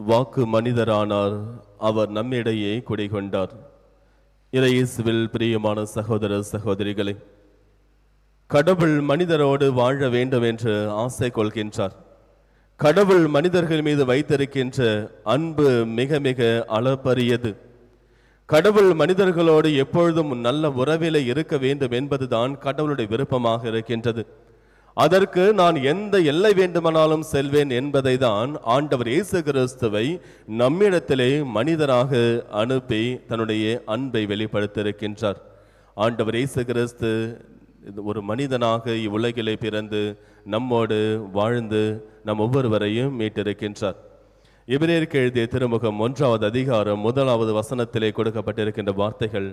வாக்கு மனிதரானார், அவர் நம்மிடையே குடிகொண்டார். இயேசுவில் பிரியமான சகோதர சகோதரிகளே, கடவுள் மனிதரோடு வாழ வேண்டும் என்று ஆசை கொள்கின்றார். கடவுள் மனிதர்கள் மீது வைத்திருக்கின்ற அன்பு மிக மிக அளப்பரியது. கடவுள் மனிதர்களோடு எப்பொழுதும் நல்ல உறவிலே இருக்க வேண்டும் என்பதுதான் கடவுளுடைய விருப்பமாக இருக்கின்றது. அதற்கு நான் எந்த எல்லை வேண்டுமானாலும் செல்வேன் என்பதை தான் ஆண்டவர் இயேசு கிறிஸ்துவை நம்மிடத்திலே மனிதராக அனுப்பி தன்னுடைய அன்பை வெளிப்படுத்தியிருக்கின்றார். ஆண்டவர் இயேசு கிறிஸ்து ஒரு மனிதனாக இவ்வுலகிலே பிறந்து நம்மோடு வாழ்ந்து நம் ஒவ்வொருவரையும் மீட்டிருக்கின்றார். எபிரேயருக்கு எழுதிய திருமுகம் 1வது அதிகாரம் 1வது வசனத்திலே கொடுக்கப்பட்டிருக்கின்ற வார்த்தைகள்,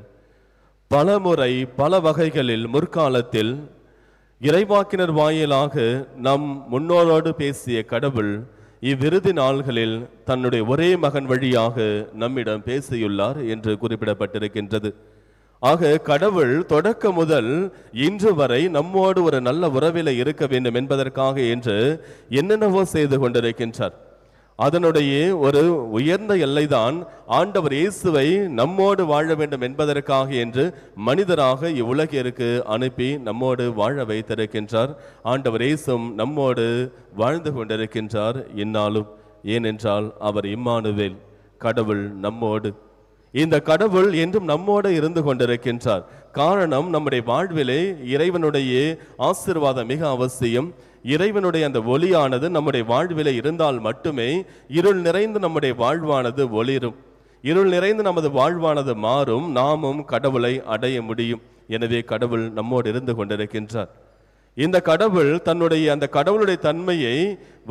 பலமுறை பல வகைகளில் முற்காலத்தில் இறைவாக்கினர் வாயிலாக நம் முன்னோரோடு பேசிய கடவுள் இவ்விருதி நாள்களில் தன்னுடைய ஒரே மகன் வழியாக நம்மிடம் பேசியுள்ளார் என்று குறிப்பிடப்பட்டிருக்கின்றது. ஆக கடவுள் தொடக்க முதல் இன்று வரை நம்மோடு ஒரு நல்ல உறவில இருக்க வேண்டும் என்பதற்காக என்று என்னென்னவோ செய்து கொண்டிருக்கின்றார். அதனுடைய ஒரு உயர்ந்த எல்லைதான் ஆண்டவர் இயேசுவை நம்மோடு வாழ வேண்டும் என்பதற்காக என்று மனிதராக இவ்வுலகிற்கு அனுப்பி நம்மோடு வாழ வைத்திருக்கின்றார். ஆண்டவர் இயேசும் நம்மோடு வாழ்ந்து கொண்டிருக்கின்றார் இந்நாளும். ஏனென்றால் அவர் இம்மானுவேல், கடவுள் நம்மோடு. இந்த கடவுள் என்றும் நம்மோடு இருந்து கொண்டிருக்கின்றார். காரணம், நம்முடைய வாழ்விலே இறைவனுடைய ஆசீர்வாதம் மிக அவசியம். இறைவனுடைய அந்த ஒளியானது நம்முடைய வாழ்விலே இருந்தால் மட்டுமே இருள் நிறைந்து நம்முடைய வாழ்வானது ஒளிரும். இருள் நிறைந்து நமது வாழ்வானது மாறும், நாமும் கடவுளை அடைய முடியும். எனவே கடவுள் நம்மோடு இருந்து கொண்டிருக்கின்றார். இந்த கடவுள் தன்னுடைய அந்த கடவுளுடைய தன்மையை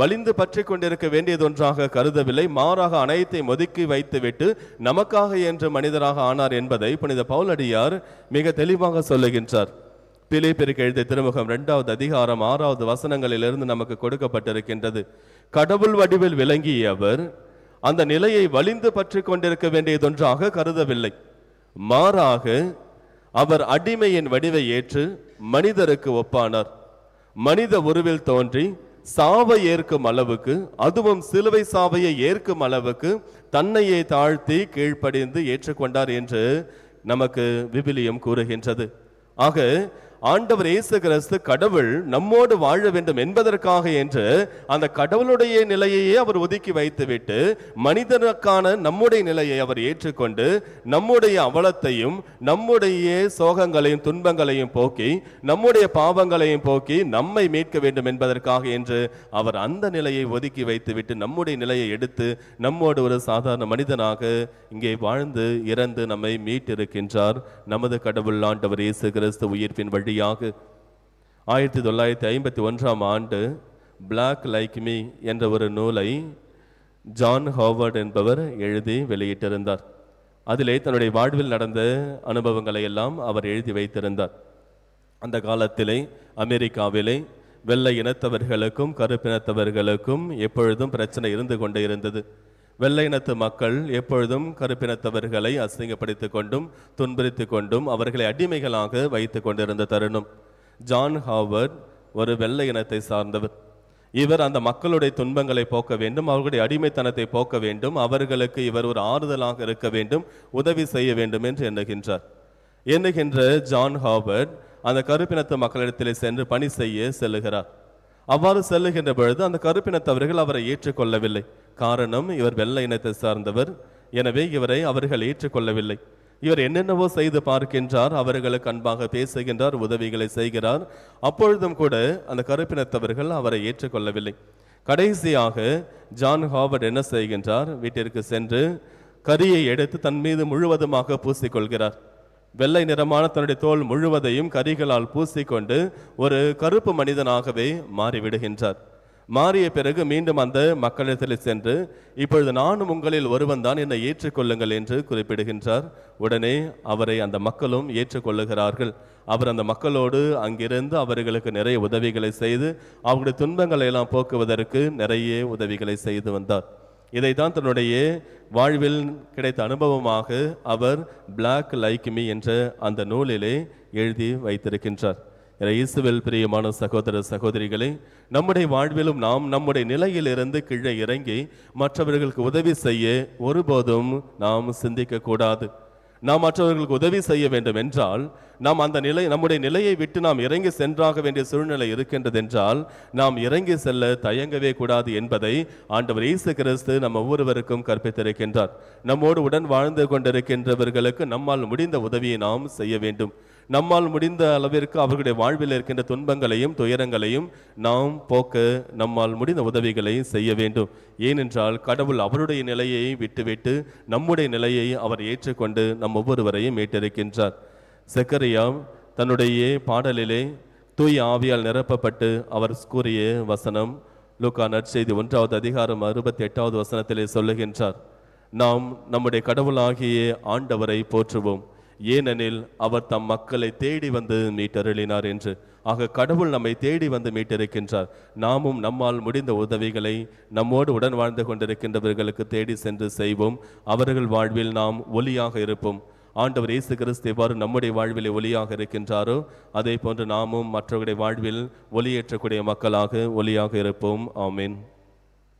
வலிந்து பற்றி கொண்டிருக்க வேண்டியது ஒன்றாக கருதவில்லை. மாறாக அனைத்தையும் ஒதுக்கி வைத்துவிட்டு நமக்காக என்று மனிதராக ஆனார் என்பதை புனித பவுலடியார் மிக தெளிவாக சொல்லுகின்றார். பிலிப்பியருக்கு எழுதிய திருமுகம் 2வது அதிகாரம் 6வது வசனங்களிலிருந்து நமக்கு கொடுக்கப்பட்டிருக்கின்றது. கடவுள் வடிவில் விளங்கிய அவர் அந்த நிலையை வலிந்து பற்றி கொண்டிருக்க வேண்டியதொன்றாக கருதவில்லை. மாறாக அவர் அடிமையின் வடிவை ஏற்று மனிதருக்கு ஒப்பானார். மனித உருவில் தோன்றி சாவை ஏற்கும் அளவுக்கு, அதுவும் சிலுவை சாவையை ஏற்கும் அளவுக்கு தன்னையே தாழ்த்தி கீழ்ப்படிந்து ஏற்றுக்கொண்டார் என்று நமக்கு விவிலியம் கூறுகின்றது. ஆக ஆண்டவர் இயேசு கிறிஸ்து கடவுள் நம்மோடு வாழ வேண்டும் என்பதற்காக என்று அந்த கடவுளுடைய நிலையையே அவர் ஒதுக்கி வைத்துவிட்டு மனிதனுக்கான நம்முடைய நிலையை அவர் ஏற்றுக்கொண்டு நம்முடைய அவலத்தையும் நம்முடைய சோகங்களையும் துன்பங்களையும் போக்கி நம்முடைய பாவங்களையும் போக்கி நம்மை மீட்க வேண்டும் என்பதற்காக என்று அவர் அந்த நிலையை ஒதுக்கி வைத்துவிட்டு நம்முடைய நிலையை எடுத்து நம்மோடு ஒரு சாதாரண மனிதனாக இங்கே வாழ்ந்து இறந்து நம்மை மீட்டிருக்கின்றார். நமது கடவுள் ஆண்டவர் இயேசு கிறிஸ்து உயிர்ப்பின் வழி 1951ஆம் ஆண்டு பிளாக் லைக் மீ என்ற ஒரு நூலை ஜான் ஹாவர்ட் என்பவர் எழுதி வெளியிட்டிருந்தார். அதிலே தன்னுடைய வாழ்வில் நடந்த அனுபவங்களை எல்லாம் அவர் எழுதி வைத்திருந்தார். அந்த காலத்திலே அமெரிக்காவிலே வெள்ளை இனத்தவர்களுக்கும் கருப்பினத்தவர்களுக்கும் எப்பொழுதும் பிரச்சனை இருந்து கொண்டே இருந்தது. வெள்ளை இனத்து மக்கள் எப்பொழுதும் கருப்பினத்தவர்களை அசிங்கப்படுத்திக் கொண்டும் துன்புறுத்திக் கொண்டும் அவர்களை அடிமைகளாக வைத்துக் கொண்டிருந்த தருணம். ஜான் ஹாவர்ட் ஒரு வெள்ளை இனத்தை சார்ந்தவர். இவர் அந்த மக்களுடைய துன்பங்களை போக்க வேண்டும், அவர்களுடைய அடிமைத்தனத்தை போக்க வேண்டும், அவர்களுக்கு இவர் ஒரு ஆறுதலாக இருக்க வேண்டும், உதவி செய்ய வேண்டும் என்று எண்ணுகின்ற ஜான் ஹாவர்ட் அந்த கருப்பினத்து மக்களிடத்திலே சென்று பணி செய்ய செல்லுகிறார். அவ்வாறு செல்லுகின்ற பொழுது அந்த கருப்பினத்தவர்கள் அவரை ஏற்றுக்கொள்ளவில்லை. காரணம், இவர் வெள்ளை இனத்தை சார்ந்தவர். எனவே இவரை அவர்கள் ஏற்றுக்கொள்ளவில்லை. இவர் என்னென்னவோ செய்து பார்க்கின்றார், அவர்களுக்கு அன்பாக பேசுகின்றார், உதவிகளை செய்கிறார். அப்பொழுதும் கூட அந்த கருப்பினத்தவர்கள் அவரை ஏற்றுக்கொள்ளவில்லை. கடைசியாக ஜான் ஹாவர்ட் என்ன செய்கின்றார், வீட்டிற்கு சென்று கரியை எடுத்து தன் மீது முழுவதுமாக பூசிக்கொள்கிறார். வெள்ளை நிறமான தன்னுடைய தோல் முழுவதையும் கரிகளால் பூசிக்கொண்டு ஒரு கருப்பு மனிதனாகவே மாறிவிடுகின்றார். மாறிய பிறகு மீண்டும் அந்த மக்களிடத்தில் சென்று, இப்பொழுது நானும் உங்களில் ஒருவன் தான், என்னை ஏற்றுக்கொள்ளுங்கள் என்று குறிப்பிடுகின்றார். உடனே அவரை அந்த மக்களும் ஏற்றுக்கொள்ளுகிறார்கள். அவர் அந்த மக்களோடு அங்கிருந்து அவர்களுக்கு நிறைய உதவிகளை செய்து அவருடைய துன்பங்களை எல்லாம் போக்குவதற்கு நிறைய உதவிகளை செய்து வந்தார். இதைத்தான் தன்னுடைய வாழ்வில் கிடைத்த அனுபவமாக அவர் பிளாக் லைக் மீ என்ற அந்த நூலிலே எழுதி வைத்திருக்கின்றார். இயேசுவில் பிரியமான சகோதர சகோதரிகளே, நம்முடைய வாழ்விலும் நாம் நம்முடைய நிலையிலிருந்து கீழே இறங்கி மற்றவர்களுக்கு உதவி செய்ய ஒருபோதும் நாம் சிந்திக்க கூடாது. நாம் மற்றவர்களுக்கு உதவி செய்ய வேண்டும் என்றால் நாம் அந்த நம்முடைய நிலையை விட்டு நாம் இறங்கி சென்றாக வேண்டிய சூழ்நிலை இருக்கின்றது என்றால் நாம் இறங்கி செல்ல தயங்கவே கூடாது என்பதை ஆண்டவர் இயேசு கிறிஸ்து நம்ம ஒவ்வொருவருக்கும் கற்பித்திருக்கின்றார். நம்மோடு உடன் வாழ்ந்து கொண்டிருக்கின்றவர்களுக்கு நம்மால் முடிந்த உதவியை நாம் செய்ய வேண்டும். நம்மால் முடிந்த அளவிற்கு அவர்களுடைய வாழ்வில் இருக்கின்ற துன்பங்களையும் துயரங்களையும் நாம் போக்க நம்மால் முடிந்த உதவிகளை செய்ய வேண்டும். ஏனென்றால் கடவுள் அவருடைய நிலையை விட்டுவிட்டு நம்முடைய நிலையை அவர் ஏற்றுக்கொண்டு நம் ஒவ்வொருவரையும் மீட்டிருக்கின்றார். செக்கரியா தன்னுடைய பாடலிலே தூய ஆவியால் நிரப்பப்பட்டு அவர் கூறிய வசனம் லூக்கா நற்செய்தி 1வது அதிகாரம் 68வது வசனத்திலே சொல்லுகின்றார், நாம் நம்முடைய கடவுளாகிய ஆண்டவரை போற்றுவோம், ஏனெனில் அவர் தம் மக்களை தேடி வந்து மீட்டருளினார் என்று. ஆக கடவுள் நம்மை தேடி வந்து மீட்டிருக்கின்றார். நாமும் நம்மால் முடிந்த உதவிகளை நம்மோடு உடன் வாழ்ந்து கொண்டிருக்கின்றவர்களுக்கு தேடி சென்று செய்வோம். அவர்கள் வாழ்வில் நாம் ஒளியாக இருப்போம். ஆண்டவர் இயேசு கிறிஸ்து எவ்வாறு நம்முடைய வாழ்விலே ஒளியாக இருக்கின்றாரோ அதே போன்று நாமும் மற்றவருடைய வாழ்வில் ஒளியேற்றக்கூடிய மக்களாக ஒளியாக இருப்போம். ஆமீன்.